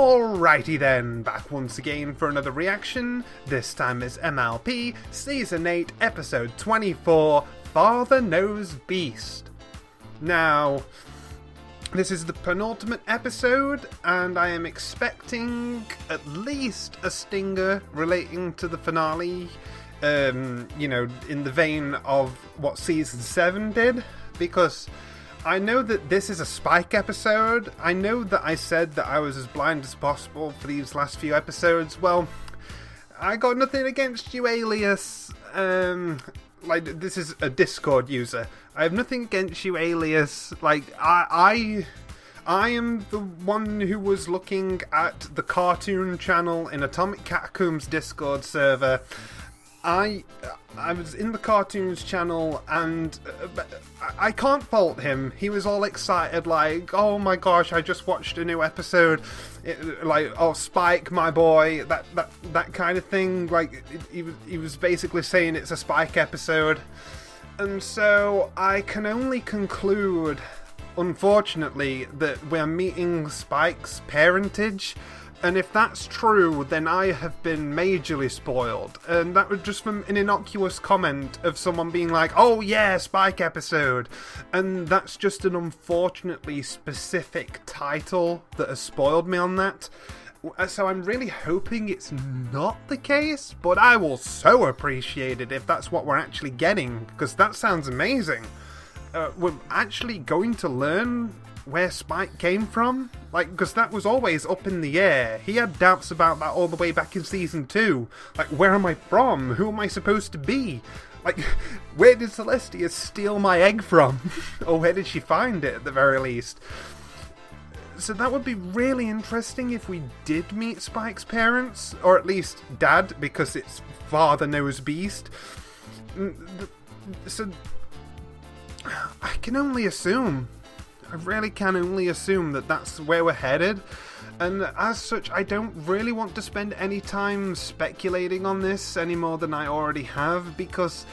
Alrighty then, back once again for another reaction. This time it's MLP, Season 8, Episode 24, Father Knows Beast. Now, this is the penultimate episode, and I am expecting at least a stinger relating to the finale, you know, in the vein of what Season 7 did, because I know that this is a Spike episode. I know that I said that I was as blind as possible for these last few episodes. Well, I got nothing against you, Alias. Like, this is a Discord user. I have nothing against you, Alias. Like, I am the one who was looking at the cartoon channel in Atomic Catacombs Discord server. I was in the cartoons channel, and I can't fault him. He was all excited, like, oh my gosh, I just watched a new episode, like, oh, Spike, my boy, that kind of thing. Like, he was basically saying it's a Spike episode. And so I can only conclude, unfortunately, that we're meeting Spike's parentage. And if that's true, then I have been majorly spoiled. And that was just from an innocuous comment of someone being like, oh yeah, Spike episode. And that's just an unfortunately specific title that has spoiled me on that. So I'm really hoping it's not the case, but I will so appreciate it if that's what we're actually getting, because that sounds amazing. We're actually going to learn where Spike came from, like, because that was always up in the air. He had doubts about that all the way back in Season 2. Like, where am I from? Who am I supposed to be? Like, where did Celestia steal my egg from? Or where did she find it, at the very least? So that would be really interesting if we did meet Spike's parents, or at least Dad, because it's Father Knows Beast. So I can only assume. I really can only assume that that's where we're headed, and as such I don't really want to spend any time speculating on this any more than I already have, because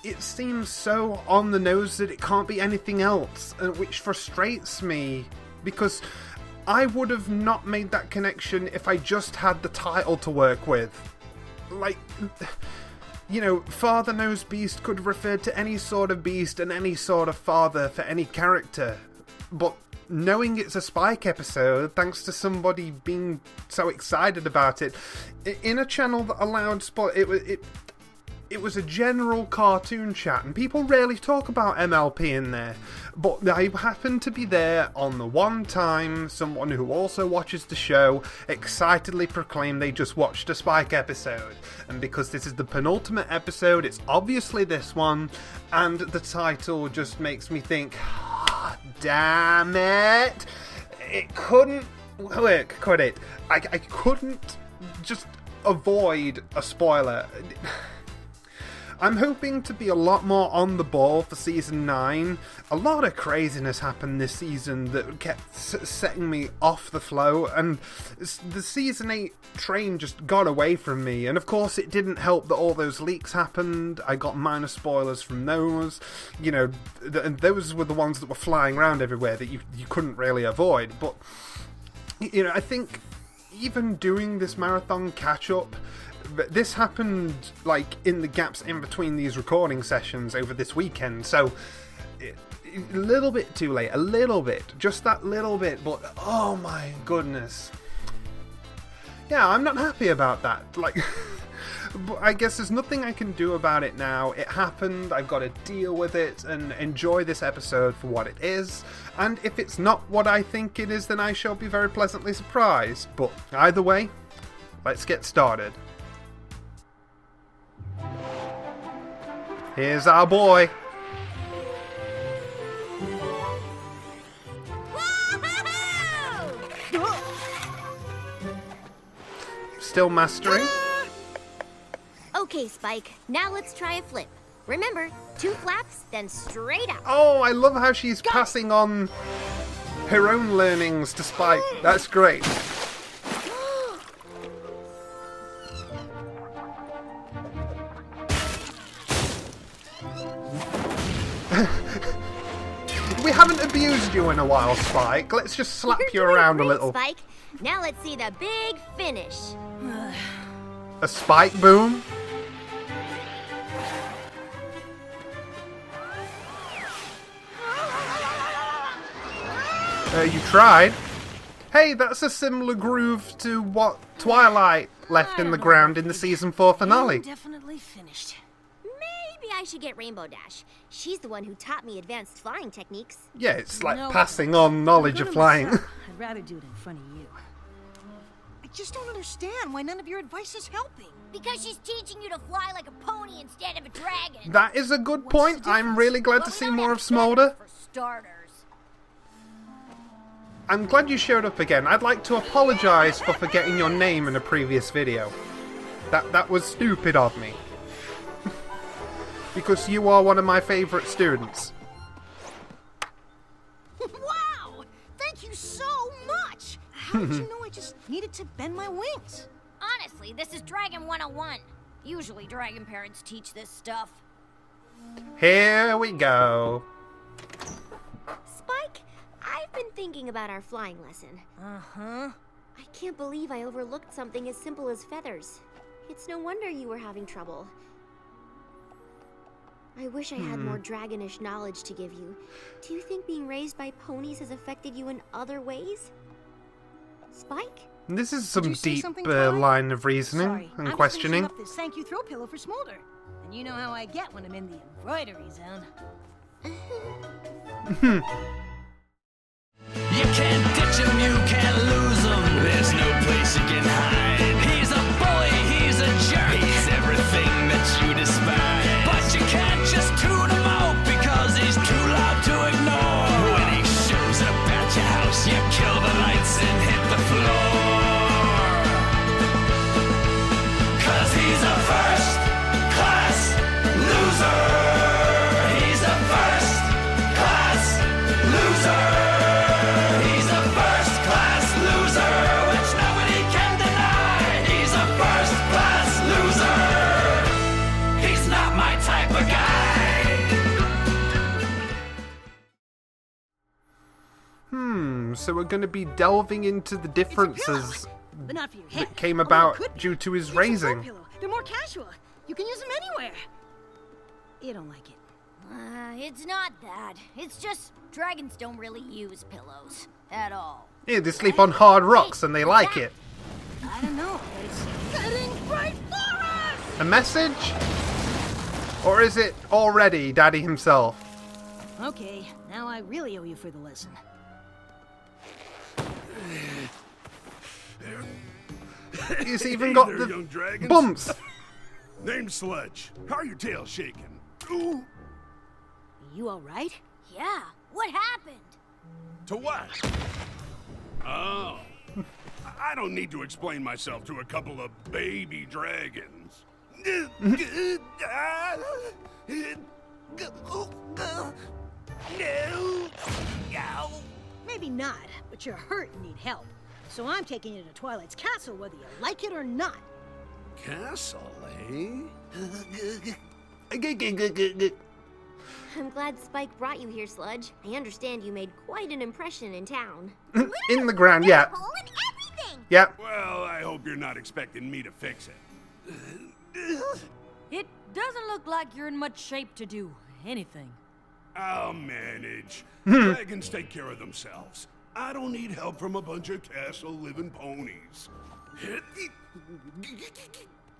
it seems so on the nose that it can't be anything else, which frustrates me, because I would have not made that connection if I just had the title to work with. Like, you know, Father Knows Beast could refer to any sort of beast and any sort of father for any character. But knowing it's a Spike episode, thanks to somebody being so excited about it, in a channel that allowed it was a general cartoon chat, and people rarely talk about MLP in there. But I happened to be there on the one time someone who also watches the show excitedly proclaimed they just watched a Spike episode. And because this is the penultimate episode, it's obviously this one, and the title just makes me think, damn it, it couldn't work, could it? I couldn't just avoid a spoiler. I'm hoping to be a lot more on the ball for Season 9. A lot of craziness happened this season that kept setting me off the flow, and the Season 8 train just got away from me. And of course it didn't help that all those leaks happened. I got minor spoilers from those. You know, and those were the ones that were flying around everywhere that you couldn't really avoid. But, you know, I think even doing this marathon catch-up, this happened, like, in the gaps in between these recording sessions over this weekend, so a little bit too late, a little bit, just that little bit, but oh my goodness. Yeah, I'm not happy about that, like, but I guess there's nothing I can do about it now. It happened, I've got to deal with it and enjoy this episode for what it is, and if it's not what I think it is, then I shall be very pleasantly surprised, but either way, let's get started. Here's our boy. Still mastering. Okay, Spike. Now let's try a flip. Remember, 2 flaps, then straight out. Oh, I love how she's passing on her own learnings to Spike. That's great. We haven't abused you you in a while, Spike. Let's just slap you You're doing around a great, little. Spike. Now let's see the big finish. A spike boom? You tried. Hey, that's a similar groove to what Twilight left in the ground in the season 4 finale. I'm definitely finished. Maybe I should get Rainbow Dash. She's the one who taught me advanced flying techniques. Yeah, it's like No, passing on knowledge I'm of good at flying. myself. I'd rather do it in front of you. I just don't understand why none of your advice is helping. Because she's teaching you to fly like a pony instead of a dragon. That is a good What's point. the I'm really glad Well, to we see don't more have of Smolder. feathers For starters. I'm glad you showed up again. I'd like to apologise for forgetting your name in a previous video. That was stupid of me. Because you are one of my favourite students. Wow! Thank you so much! How did you know I just needed to bend my wings? Honestly, this is Dragon 101. Usually dragon parents teach this stuff. Here we go. Spike, I've been thinking about our flying lesson. Uh-huh. I can't believe I overlooked something as simple as feathers. It's no wonder you were having trouble. I wish I had more dragonish knowledge to give you. Do you think being raised by ponies has affected you in other ways? Spike? This is Did some you say deep something, Twilight? line of reasoning Sorry, and I'm questioning. Just finishing up this thank you throw pillow for Smolder. And you know how I get when I'm in the embroidery zone. You can't ditch him, you can't lose him. There's no place you can hide. He's a bully, he's a jerk. He's everything that you despise. But you can't just tune him out because he's too loud to ignore. When he shows up at your house, you kill the lights and hit the floor. 'Cause he's a first class loser. He's a first class loser. He's a first class loser, which nobody can deny. He's a first class loser. He's not my type of guy. So we're going to be delving into the differences But not for your head. that came Oh, it about could be. due to his These are throw raising. pillow. They're more casual. You can use them anywhere. You don't like it. It's not that. It's just dragons don't really use pillows at all. Yeah, they sleep on hard rocks and they like it. I don't know, but it's getting right for us! A message? Or is it already Daddy himself? Okay, now I really owe you for the lesson. He's even Hey got there, the young dragons. bumps. Name's Sludge. How are your tails shaking? Ooh, You alright? Yeah, what happened? to what? Oh, I don't need to explain myself to a couple of baby dragons. No. Maybe not, but you're hurt and need help. So I'm taking you to Twilight's castle whether you like it or not. Castle, eh? I'm glad Spike brought you here, Sludge. I understand you made quite an impression in town. In the ground, yeah. Hole in everything! Yeah. Well, I hope you're not expecting me to fix it. It doesn't look like you're in much shape to do anything. I'll manage. Dragons take care of themselves. I don't need help from a bunch of castle-living ponies.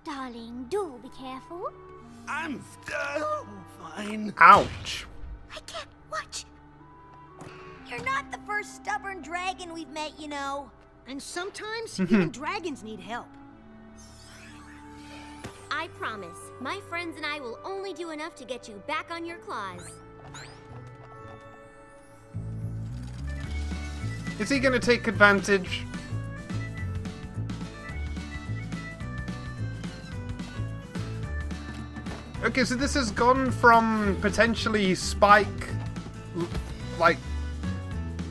Darling, do be careful. I'm fine. Ouch. I can't watch. You're not the first stubborn dragon we've met, you know. And sometimes even dragons need help. I promise, my friends and I will only do enough to get you back on your claws. Is he going to take advantage? Okay, so this has gone from potentially Spike, like,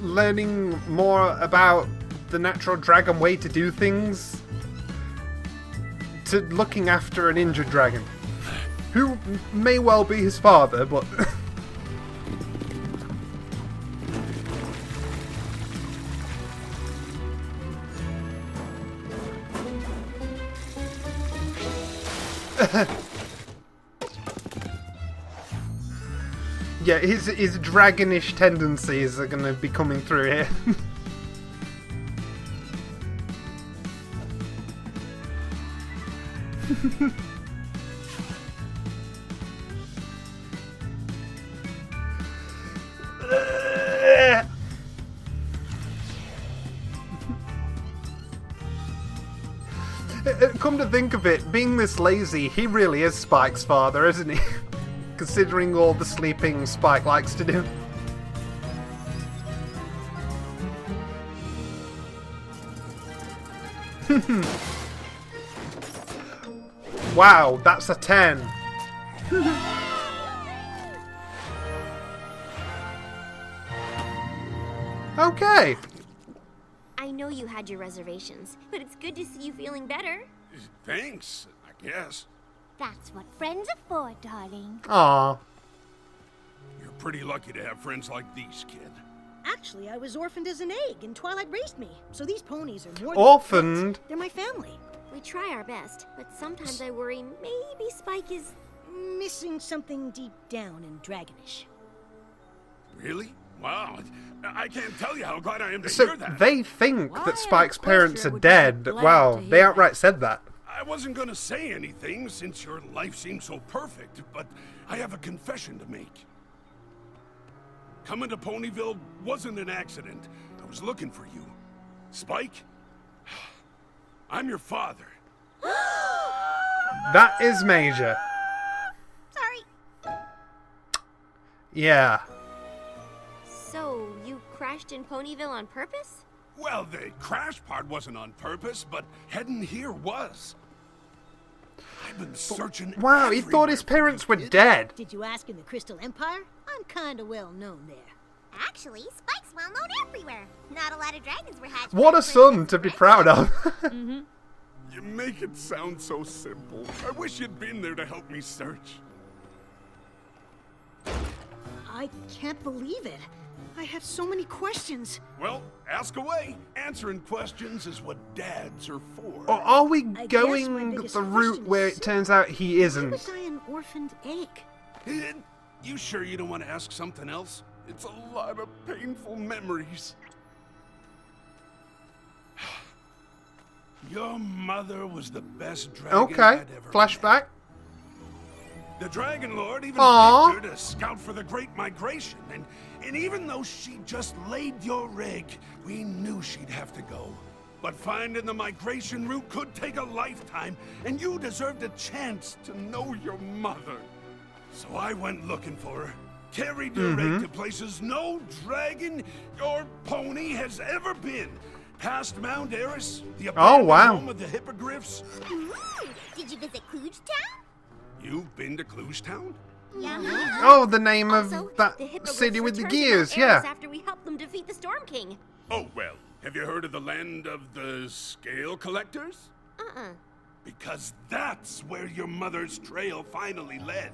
learning more about the natural dragon way to do things, to looking after an injured dragon, who may well be his father, but... Yeah, his dragonish tendencies are going to be coming through here. Come to think of it, being this lazy, he really is Spike's father, isn't he? Considering all the sleeping Spike likes to do. Wow, that's a 10. Okay. I know you had your reservations, but it's good to see you feeling better. Thanks, I guess. That's what friends are for, darling. Aw. You're pretty lucky to have friends like these, kid. Actually, I was orphaned as an egg, and Twilight raised me. So these ponies are more Orphaned? than friends. They're my family. We try our best, but sometimes I worry maybe Spike is... Missing something deep down and dragonish. Really? Wow. I can't tell you how glad I am to So hear that. they think Why that Spike's an parents are equestrian would dead. be glad Wow, to hear they outright said that. I wasn't going to say anything since your life seems so perfect, but I have a confession to make. Coming to Ponyville wasn't an accident. I was looking for you. Spike, I'm your father. That is major. Sorry. Yeah. So, you crashed in Ponyville on purpose? Well, the crash part wasn't on purpose, but heading here was. I've been searching. Wow, he thought his parents were dead. Did you ask in the Crystal Empire? I'm kinda well known there. Actually, Spike's well known everywhere. Not a lot of dragons were hatched. What a son to be proud of. You make it sound so simple. I wish you'd been there to help me search. I can't believe it. I have so many questions. Well, ask away. Answering questions is what dads are for. Or are we I guess my going biggest the route question where is, it turns out he Why isn't? was I an orphaned egg? You sure you don't want to ask something else? It's a lot of painful memories. Your mother was the best dragon Okay, I'd ever flashback. met. The Dragon Lord even Aw. picked her to scout for the Great Migration, and even though she just laid your egg, we knew she'd have to go. But finding the migration route could take a lifetime, and you deserved a chance to know your mother. So I went looking for her, carried your egg to places no dragon or pony has ever been. Past Mount Eris, the abandoned wow. home of the hippogriffs. Ooh, did you visit Klugetown? You've been to Klugetown? Yeah. Oh, the name of Also, that the hippogriffs city with the returned to gears, Mount Eris yeah. after we helped them defeat the Storm King. Oh, well, have you heard of the land of the scale collectors? Uh-uh. Because that's where your mother's trail finally led.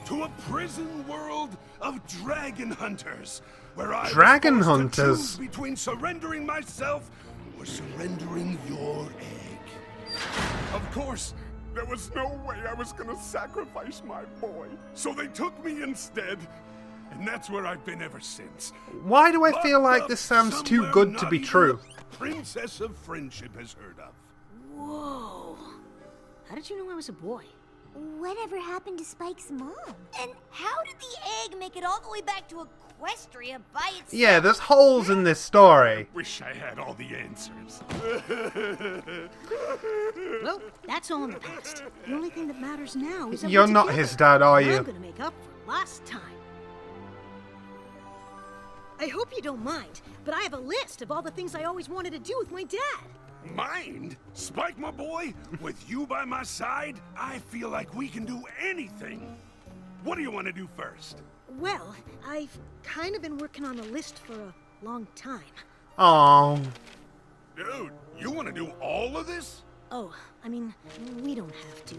To a prison world of dragon hunters, where I Dragon was forced to hunters? choose between surrendering myself or surrendering your egg. Of course, there was no way I was gonna sacrifice my boy, so they took me instead, and that's where I've been ever since. Why do I feel Locked like up this sounds too somewhere good to not be even true? the Princess of Friendship has heard of. Whoa. How did you know I was a boy? Whatever happened to Spike's mom? And how did the egg make it all the way back to Equestria by itself? Yeah, there's holes in this story. Wish I had all the answers. Well, that's all in the past. The only thing that matters now is that You're we're not together. his dad, are you? I'm gonna make up for lost time. I hope you don't mind, but I have a list of all the things I always wanted to do with my dad. Mind? Spike, my boy? With you by my side, I feel like we can do anything. What do you want to do first? Well, I've kind of been working on a list for a long time. Oh, Dude, you want to do all of this? Oh, I mean, we don't have to.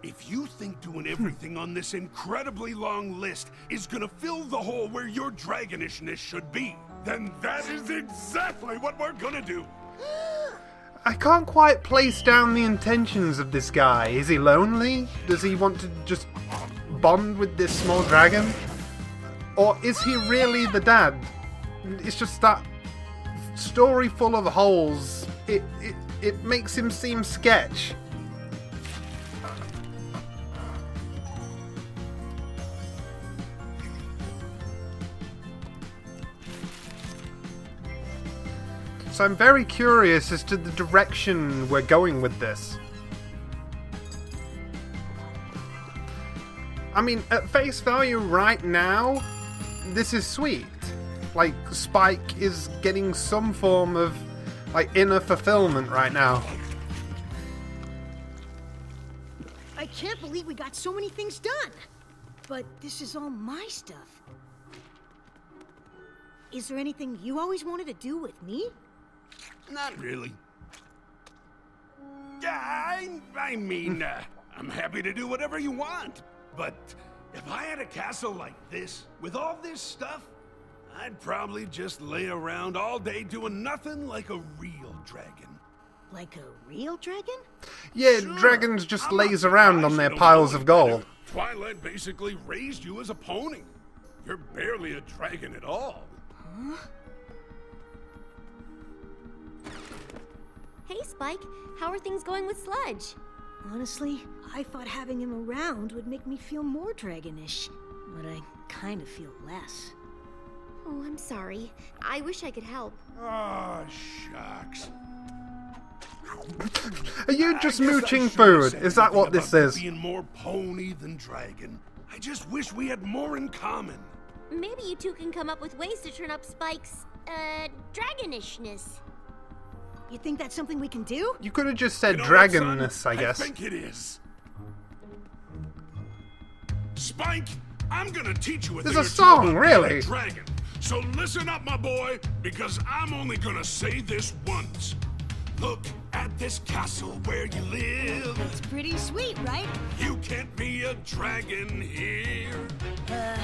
If you think doing everything on this incredibly long list is gonna fill the hole where your dragonishness should be, then that is exactly what we're gonna do. I can't quite place down the intentions of this guy. Is he lonely? Does he want to just bond with this small dragon? Or is he really the dad? It's just that story full of holes. It makes him seem sketch. So I'm very curious as to the direction we're going with this. I mean, at face value right now, this is sweet. Like, Spike is getting some form of, like, inner fulfillment right now. I can't believe we got so many things done. But this is all my stuff. Is there anything you always wanted to do with me? Not really. Yeah, I mean, I'm happy to do whatever you want. But if I had a castle like this, with all this stuff, I'd probably just lay around all day doing nothing like a real dragon. Like a real dragon? Yeah, Sure. dragons just I'm lays not around surprised on you their don't piles know of it gold. better. Twilight basically raised you as a pony. You're barely a dragon at all. Huh? Hey, Spike. How are things going with Sludge? Honestly, I thought having him around would make me feel more dragonish. But I kind of feel less. Oh, I'm sorry. I wish I could help. Oh, shucks. Are you just I guess I mooching shouldn't food? have Is said that what anything this about is? Being more pony than dragon. I just wish we had more in common. Maybe you two can come up with ways to turn up Spike's, dragonishness. You think that's something we can do? You could have just said You know what, son? dragonness, I guess. I think it is. Spike, I'm gonna teach you a There's thing a or two song, about really? being a dragon. So listen up, my boy, because I'm only gonna say this once. Look at this castle where you live. It's pretty sweet, right? You can't be a dragon here. I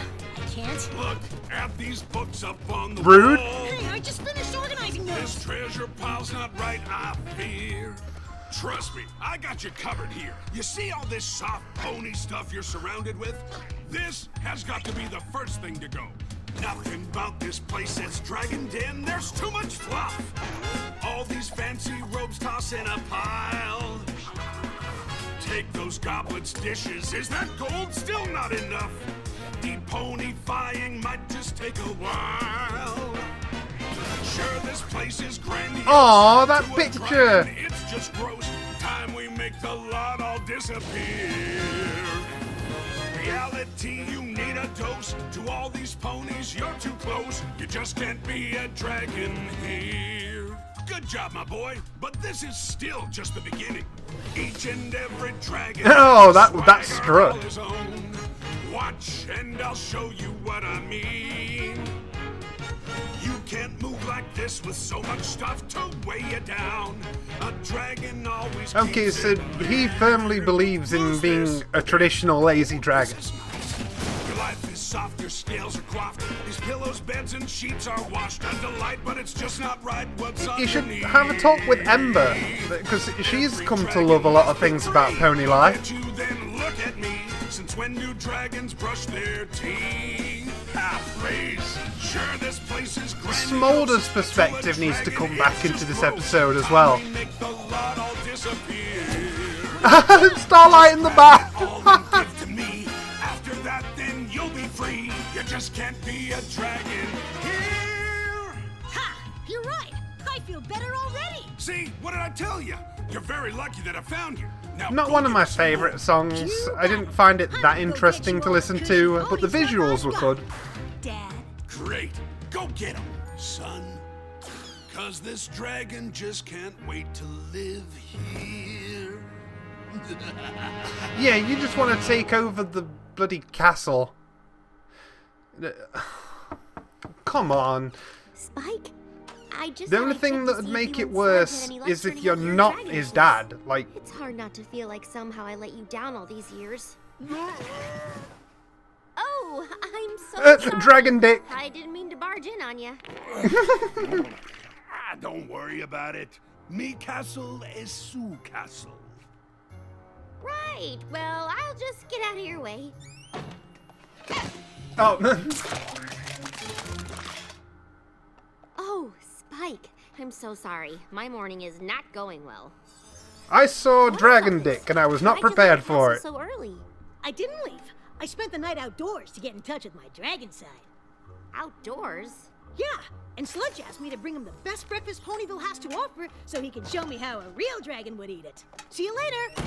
can't. Look at these books up on the Rude. wall. Hey, I just finished organizing This those. treasure pile's not right, I fear. Trust me, I got you covered here. You see all this soft pony stuff you're surrounded with? This has got to be the first thing to go. Nothing about this place that's Dragon Den. There's too much fluff. All these fancy robes tossed in a pile. Take those goblets, dishes. Is that gold still not enough? Deponifying might just take a while. Sure, this place is grandiose. Aw, that To a picture. dragon, it's just gross. Time we make the lot all disappear. Reality, you need a dose. To all these ponies, you're too close. You just can't be a dragon here. Good job, my boy, but this is still just the beginning. Each and every dragon. Oh, that swagger strut. all his own. Watch, and I'll show you what I mean. You can't move like this with so much stuff to weigh you down. A dragon always Okay, keeps so it he clear. firmly believes in Who's being this? a traditional lazy dragon. This is nice. Your life is soft, your scales are coiffed. These pillows, beds, and sheets are washed. A delight, but it's just not right. What's You should underneath? have a talk with Ember, because she's come to love a lot of things about pony life. Look at you, then look at me. Since when do dragons brush their teeth? Ah, please. Sure, this place is grandiose. Smolder's perspective needs to come back into this episode as well. Make the lot all disappear. Starlight in the back. All you give to me. After that, then you'll be free. You just can't be a dragon here. Ha! You're right. I feel better already. See, what did I tell you? You're very lucky that I found you. Now, Not go one of get my some more. favourite songs. I didn't find it that interesting to listen to, but the visuals were good. Dad. Great. Go get him, son. 'Cause this dragon just can't wait to live here. Yeah, you just want to take over the bloody castle. Come on. Spike? I just The thought only I'd thing check to that would see if make you it and Sludge had worse any luck is if turning you're up your not dragon his skills. dad. Like, It's hard not to feel like somehow I let you down all these years. Oh, I'm so sorry. Dragon Dick. I didn't mean to barge in on you. Don't worry about it. Me castle is Sue castle. Right. Well, I'll just get out of your way. Oh. Oh, Spike. I'm so sorry. My morning is not going well. I saw Dragon Dick and I was not Why'd you leave prepared the for it. castle so early? I didn't leave. I spent the night outdoors to get in touch with my dragon side. Outdoors? Yeah, and Sludge asked me to bring him the best breakfast Ponyville has to offer so he can show me how a real dragon would eat it. See you later!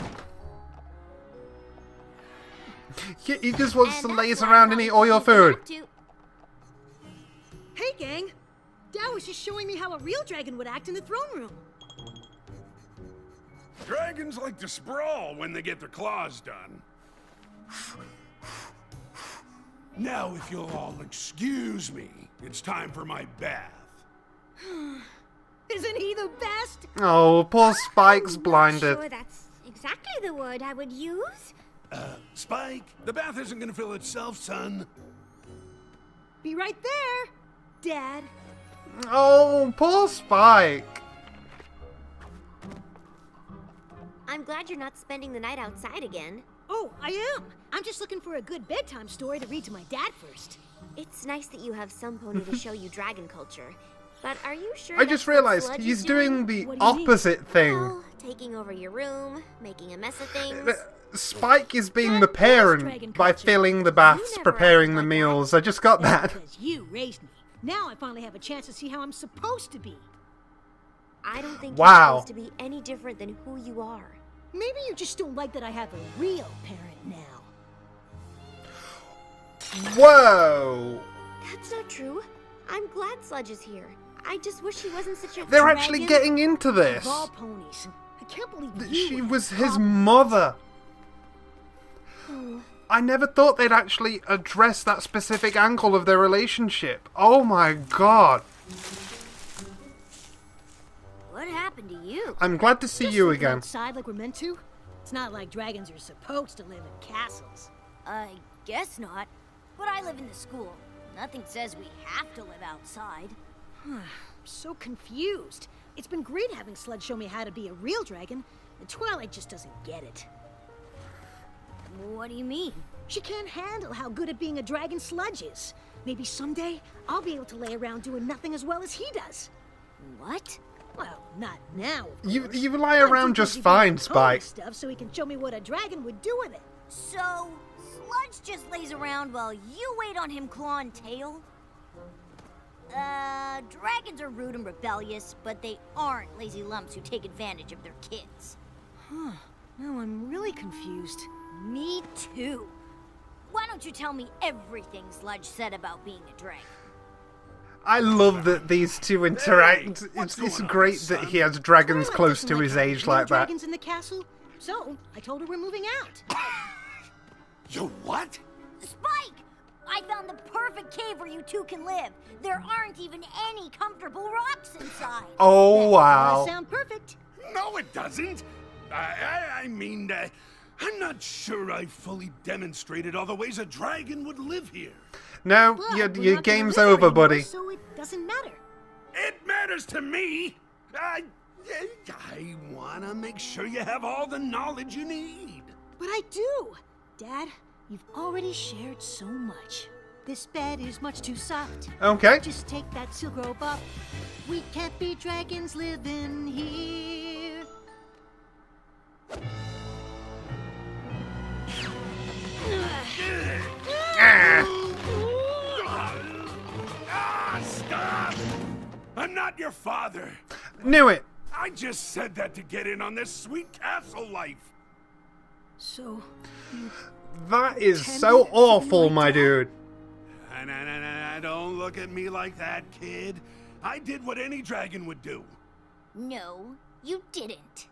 He just wants to And laze that's why around I'm and eat telling all your you food. not to- Hey, gang! Dad was just showing me how a real dragon would act in the throne room. Dragons like to sprawl when they get their claws done. Now, if you'll all excuse me, it's time for my bath. Isn't he the best? Oh, poor Spike's blinded. Sure, that's exactly the word I would use. Spike, the bath isn't gonna fill itself, son. Be right there, Dad. Oh, poor Spike. I'm glad you're not spending the night outside again. Oh, I am. I'm just looking for a good bedtime story to read to my dad first. It's nice that you have some pony to show you dragon culture. But are you sure I just that's what realized Sludge he's is doing the What do you mean? opposite thing. Well, taking over your room, making a mess of things. Spike is being That the is parent dragon by culture. filling the baths, never preparing acted the like that. meals. I just got that. Because you raised me. Now I finally have a chance to see how I'm supposed to be. I don't think Wow. you're supposed to be any different than who you are. Maybe you just don't like that I have a real parent now. Whoa! That's not true. I'm glad Sludge is here. I just wish he wasn't such a They're dragon. actually getting into this. Of all ponies. I can't believe That you she would was have his problems. mother. Oh, I never thought they'd actually address that specific angle of their relationship. Oh my god. what happened to you? I'm glad to see Just you sleeping again. outside like we're meant to. It's not like dragons are supposed to live in castles. I guess not. But I live in the school. Nothing says we have to live outside. I'm so confused. It's been great having Sludge show me how to be a real dragon, and Twilight just doesn't get it. What do you mean? She can't handle how good at being a dragon Sludge is. Maybe someday I'll be able to lay around doing nothing as well as he does. What? Well, not now. of You course. you lie I'm too around busy just doing fine, pony Spike. Stuff so he can show me what a dragon would do with it. So, Sludge just lays around while you wait on him clawing tail? Dragons are rude and rebellious, but they aren't lazy lumps who take advantage of their kids. Now I'm really confused. Me too. Why don't you tell me everything Sludge said about being a dragon? I love that these two interact. what's It's going on, great that son? he has dragons Twilight close doesn't to his having age real like that. dragons in the castle, so I told her we're moving out. You what? Spike! I found the perfect cave where you two can live. There aren't even any comfortable rocks inside. Oh Does wow. sound perfect. No, it doesn't. I mean, I'm not sure I fully demonstrated all the ways a dragon would live here. No, But your we're not gonna game's live here over, anymore, buddy. So it doesn't matter. It matters to me. I want to make sure you have all the knowledge you need. But I do. Dad, you've already shared so much. This bed is much too soft. Okay. Just take that silk robe up. We can't be dragons living here. Stop! I'm not your father. Knew it. I just said that to get in on this sweet castle life. So, That is Can so you be awful, like my that? dude. Don't look at me like that, kid. I did what any dragon would do. No, you didn't.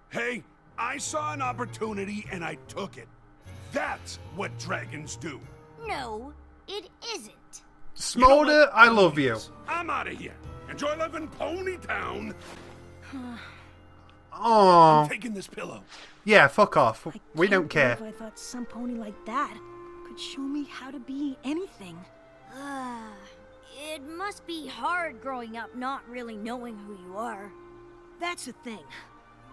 Hey, I saw an opportunity and I took it. That's what dragons do. No, it isn't. You know Smolder, what? I love you. I'm out of here. Enjoy living Pony Town. Oh, Taking this pillow. yeah, fuck off. I We can't don't care. believe I thought some pony like that could show me how to be anything. It must be hard growing up not really knowing who you are. That's the thing.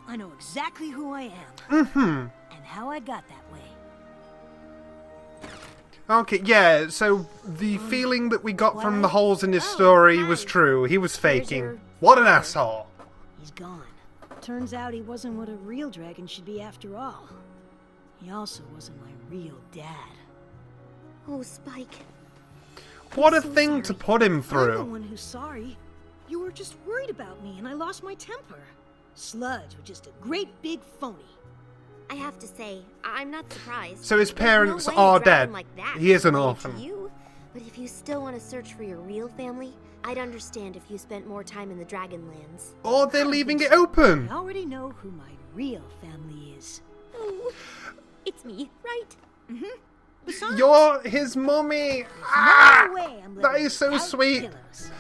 I know exactly who I am. Mm-hmm. And how I got that way. Okay, yeah, so the feeling that we got from the holes in his story was true. He was faking. What an asshole. He's gone. Turns out he wasn't what a real dragon should be after all. He also wasn't my real dad. Oh, Spike. What a so thing to sorry. put him I'm the through. one who's sorry. You were just worried about me and I lost my temper. Sludge was just a great big phony. I have to say, I'm not surprised. So his There's parents no way are a dragon dead. like that He is an related to orphan. You. But if you still want to search for your real family, I'd understand if you spent more time in the Dragonlands. Or they're leaving it open. I already know who my real family is. Oh, it's me, right? Mm-hmm. Besides, You're his mummy. no Ah! way I'm That living is so without sweet. pillows.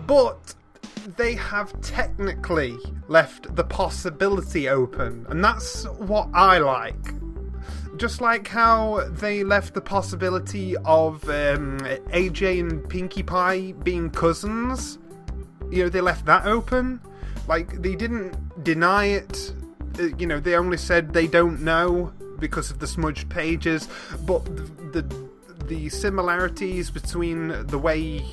But they have technically left the possibility open, and that's what I like. Just like how they left the possibility of AJ and Pinkie Pie being cousins. You know, they left that open. Like, they didn't deny it. You know, they only said they don't know because of the smudged pages. But the similarities between the way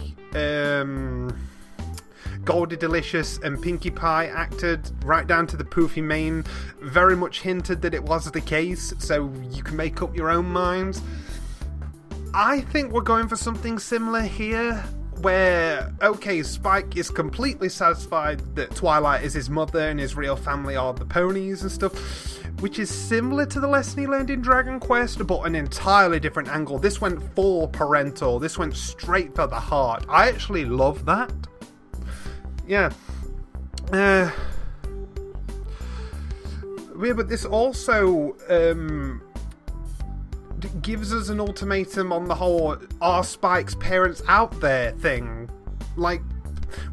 Goldie Delicious and Pinkie Pie acted, right down to the poofy mane, very much hinted that it was the case, so you can make up your own minds. I think we're going for something similar here, where, okay, Spike is completely satisfied that Twilight is his mother and his real family are the ponies and stuff, which is similar to the lesson he learned in Dragon Quest, but an entirely different angle. This went full parental, this went straight for the heart. I actually love that. Yeah. Yeah, but this also gives us an ultimatum on the whole "are Spike's parents out there" thing. Like,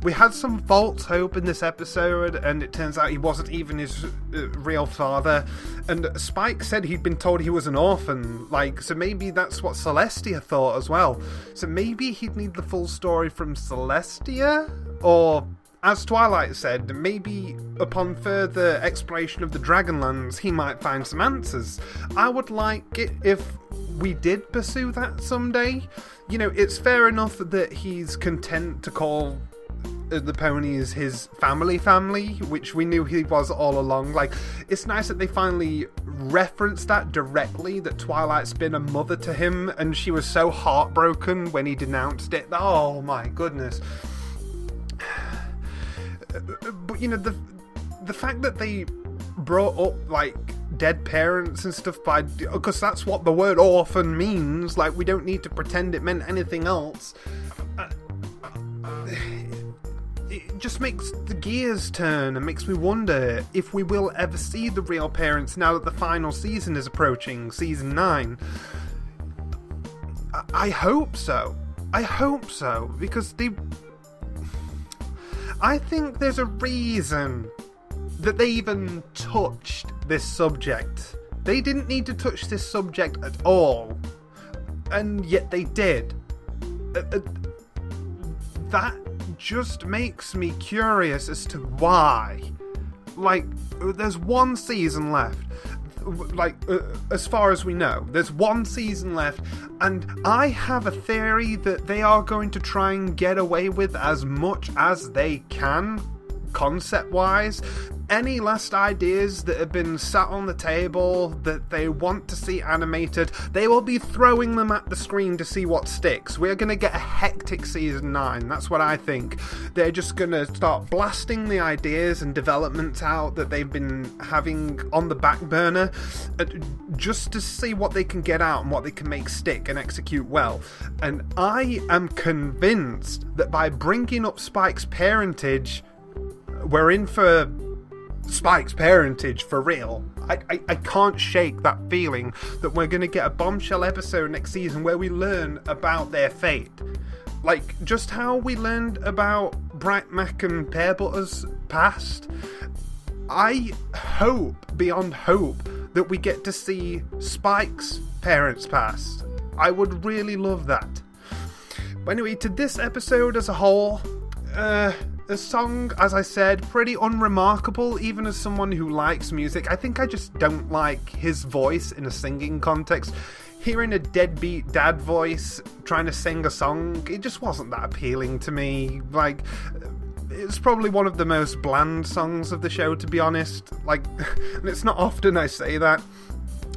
we had some false hope in this episode, and it turns out he wasn't even his real father. And Spike said he'd been told he was an orphan, like, so maybe that's what Celestia thought as well. So maybe he'd need the full story from Celestia? Or, as Twilight said, maybe upon further exploration of the Dragonlands, he might find some answers. I would like it if we did pursue that someday. You know, it's fair enough that he's content to call the ponies his family, which we knew he was all along. Like, it's nice that they finally referenced that directly, that Twilight's been a mother to him, and she was so heartbroken when he denounced it. Oh my goodness. But, you know, the fact that they brought up, like, dead parents and stuff, because that's what the word orphan means. Like, we don't need to pretend it meant anything else. It just makes the gears turn and makes me wonder if we will ever see the real parents now that the final season is approaching, season 9. I hope so. I hope so, because I think there's a reason that they even touched this subject. They didn't need to touch this subject at all, and yet they did. That just makes me curious as to why. Like, there's one season left. Like, as far as we know, there's one season left, and I have a theory that they are going to try and get away with as much as they can, concept-wise. Any last ideas that have been sat on the table that they want to see animated, they will be throwing them at the screen to see what sticks. We're going to get a hectic season 9, that's what I think. They're just going to start blasting the ideas and developments out that they've been having on the back burner, just to see what they can get out and what they can make stick and execute well. And I am convinced that by bringing up Spike's parentage, we're in for Spike's parentage for real. I can't shake that feeling that we're going to get a bombshell episode next season where we learn about their fate. Like, just how we learned about Bright Mac and Pear Butter's past. I hope, beyond hope, that we get to see Spike's parents' past. I would really love that. But anyway, to this episode as a whole, The song, as I said, pretty unremarkable, even as someone who likes music. I think I just don't like his voice in a singing context. Hearing a deadbeat dad voice trying to sing a song, it just wasn't that appealing to me. Like, it's probably one of the most bland songs of the show, to be honest. Like, and it's not often I say that.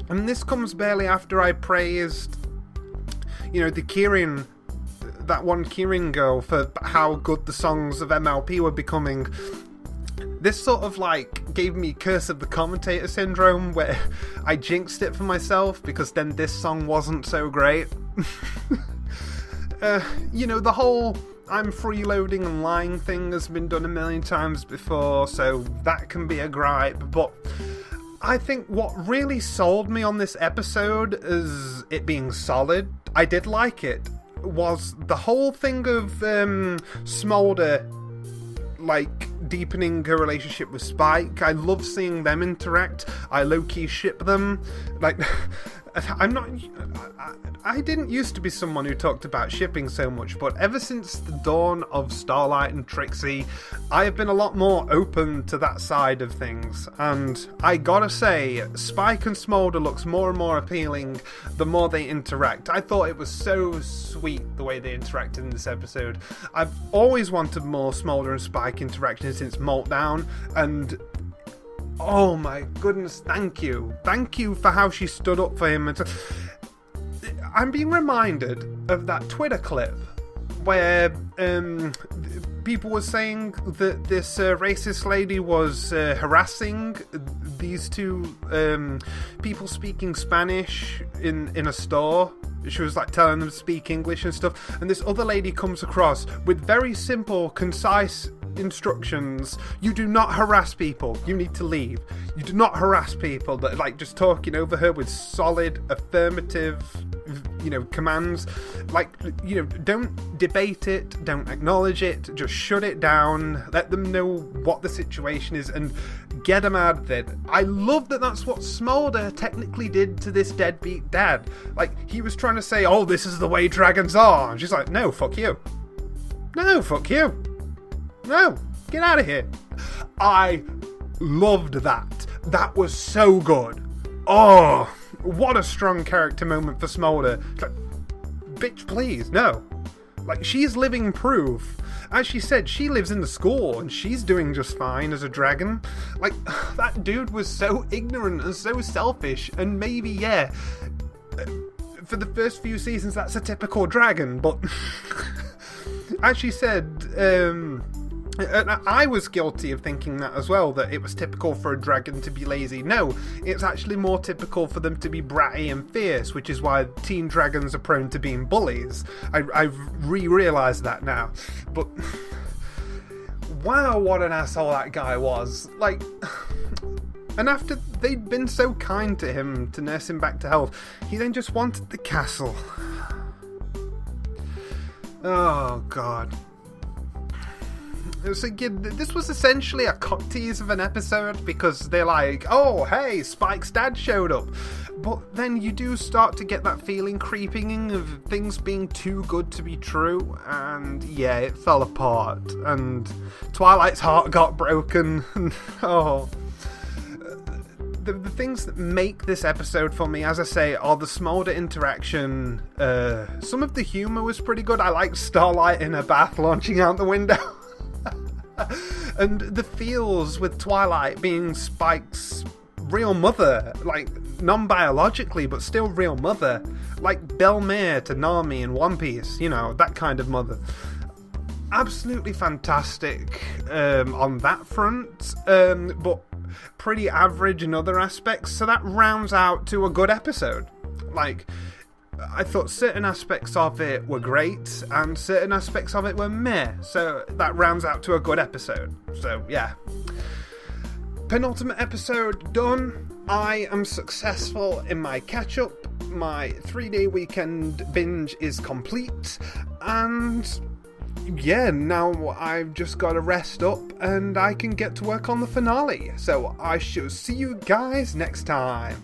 And this comes barely after I praised, the Kirin, that one Kirin girl, for how good the songs of MLP were becoming. This sort of gave me Curse of the Commentator syndrome, where I jinxed it for myself because then this song wasn't so great. The whole I'm freeloading and lying thing has been done a million times before, so that can be a gripe, but I think what really sold me on this episode is it being solid. I did like it. Was the whole thing of Smolder deepening her relationship with Spike. I love seeing them interact. I low-key ship them. I didn't used to be someone who talked about shipping so much, but ever since the dawn of Starlight and Trixie, I have been a lot more open to that side of things, and I gotta say, Spike and Smolder looks more and more appealing the more they interact. I thought it was so sweet the way they interacted in this episode. I've always wanted more Smolder and Spike interaction since Meltdown, and oh my goodness, thank you. Thank you for how she stood up for him. I'm being reminded of that Twitter clip where people were saying that this racist lady was harassing these two people speaking Spanish in a store. She was telling them to speak English and stuff, and this other lady comes across with very simple, concise instructions. You do not harass people. You need to leave. You do not harass people. That just talking over her with solid, affirmative, commands. Don't debate it. Don't acknowledge it. Just shut it down. Let them know what the situation is and get them out of it. I love that that's what Smolder technically did to this deadbeat dad. He was trying to say, oh, this is the way dragons are. And she's like, no, fuck you. No, fuck you. No, get out of here. I loved that. That was so good. Oh, what a strong character moment for Smolder. Bitch, please, no. She's living proof. As she said, she lives in the school and she's doing just fine as a dragon. That dude was so ignorant and so selfish, and maybe, yeah, for the first few seasons that's a typical dragon, but as she said, and I was guilty of thinking that as well, that it was typical for a dragon to be lazy. No, it's actually more typical for them to be bratty and fierce, which is why teen dragons are prone to being bullies. I've realised that now. But wow, what an asshole that guy was. And after they'd been so kind to him to nurse him back to health, he then just wanted the castle. Oh, God. So this was essentially a cock tease of an episode, because they're like, oh, hey, Spike's dad showed up. But then you do start to get that feeling creeping in of things being too good to be true, and yeah, it fell apart, and Twilight's heart got broken. Oh. The things that make this episode for me, as I say, are the Smolder interaction. Some of the humour was pretty good. I liked Starlight in a bath launching out the window. And the feels with Twilight being Spike's real mother, non-biologically, but still real mother, like Belmere to Nami in One Piece, that kind of mother. Absolutely fantastic on that front, but pretty average in other aspects, so that rounds out to a good episode. I thought certain aspects of it were great, and certain aspects of it were meh, so that rounds out to a good episode. So, yeah. Penultimate episode done. I am successful in my catch-up. My 3-day weekend binge is complete, and yeah, now I've just got to rest up, and I can get to work on the finale. So I shall see you guys next time.